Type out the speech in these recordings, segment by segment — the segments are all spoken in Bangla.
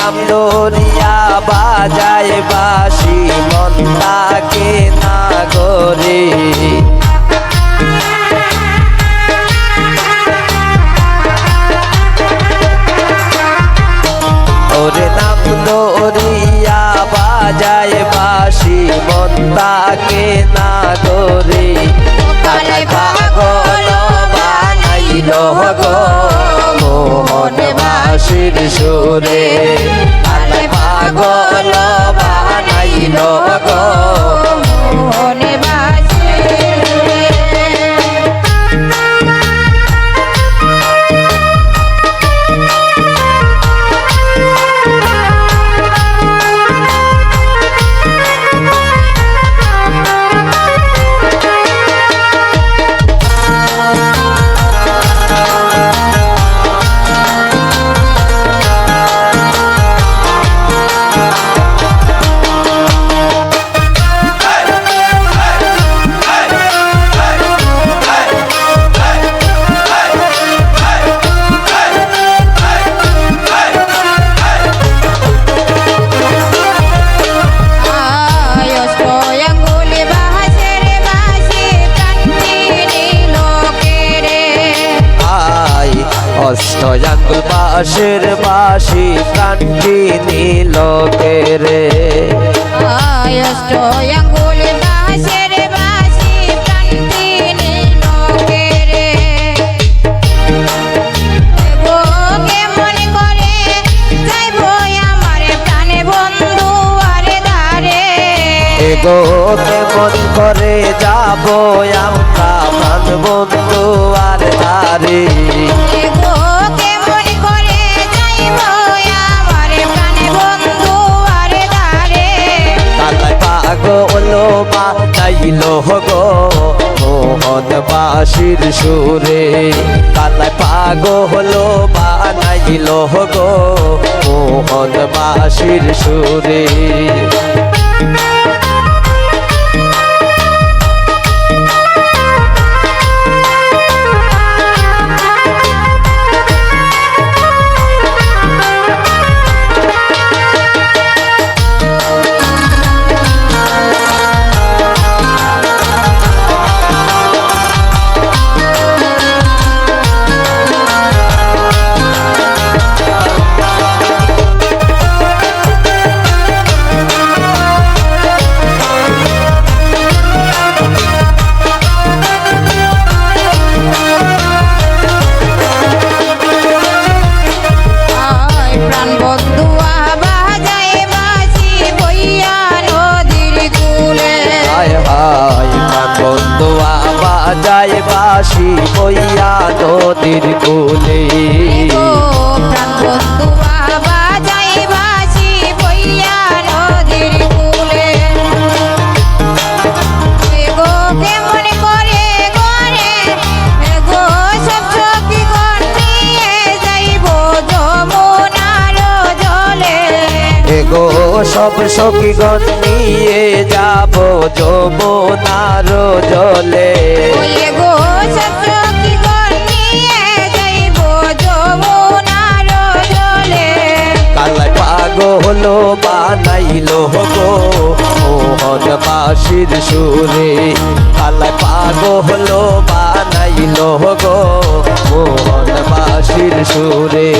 নাম ধরিয়া বাজায় বাঁশি মন থাকে না করে ওরে নাম ধরিয়া বাজায় বাঁশি মন থাকে না করে কালাই পাগল বানাইল গো মোহন বাঁশির সুরে কালাই পাগল বানাইল গো মোহন বাঁশির অষ্টয়াঙ্গুল বাঁশের বাঁশি প্রাণটি নিল কেরে অষ্টয়াঙ্গুল বাঁশের বাঁশি প্রাণটি নিল কেরে গো কেমন করে যাইব আমার প্রাণে বন্ধু আরে ধারে গো কেমন করে যাব আমরা প্রাণ বন্ধু আর ধারে পাগলো বানাইল গো মোহন বাঁশির সুরে কালাই পাগল বানাইল গো মোহন বাঁশির সুরে বাজায় বাঁশি বইয়া নদীর কূলে প্রাণ বন্ধু বাজায় বাঁশি বইয়া নদীর কূলে গো কেমন করে করে গো সব সখী গণ নিয়ে যাইব যমুনার জলে গো সব সখীগণ নিয়ে যাব যমুনার জলে গো সব সখীগণ নিয়ে যাইব যমুনার জলে কালাই পাগল বানাইল গো মোহন বাঁশির সুরে কালাই পাগল বানাইল গো মোহন বাঁশির সুরে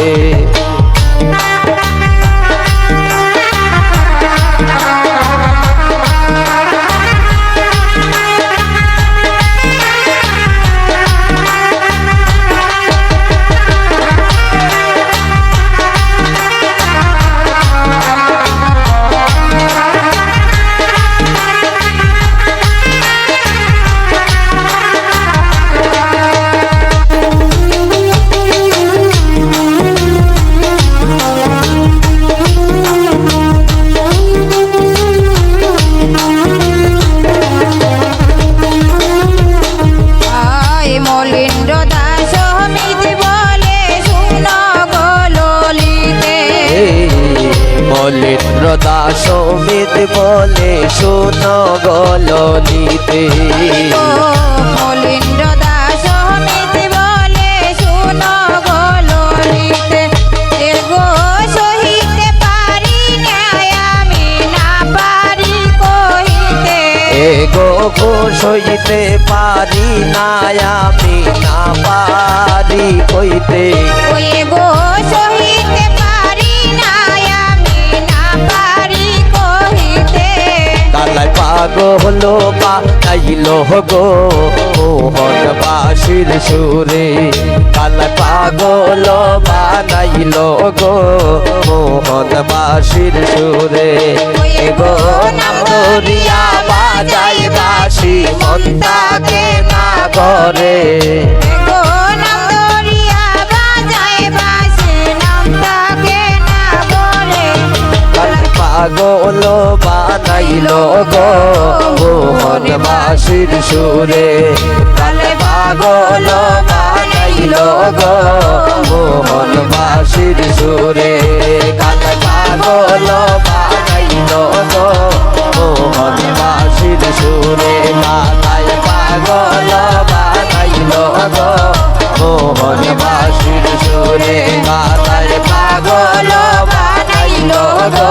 মলেন্দ্র দাস সমিত বলে শোনো গললিতে মলেন্দ্র দাস সমিত বলে শোনো গললিতে গো সহিতে পা সইতে পারি না আমি না পারি কইতে ওই গো সহিতে পারি না আমি না পারি কহিতে কালাই পাগল বানাইল গো মোহনবাসীর সুরে কালাই পাগল বানাইল গো মোহনবাসীর সুরে এ গো নাম ধরিয়া বাজাই বাসি মন তাকে না করে গো নাম ধরিয়া বাজায় বাঁশি নাম তাকে না বলে কালাই পাগল বানাইল গো মোহনবাসীর সুরে কালাই পাগল বানাইল গো মোহনবাসীর সুরে কালাই পাগল বানাইল গো মোহনবাসীর সুরে কালাই পাগল বানাইল গো মোহনবাসীর সুরে কালাই পাগল বানাইল গো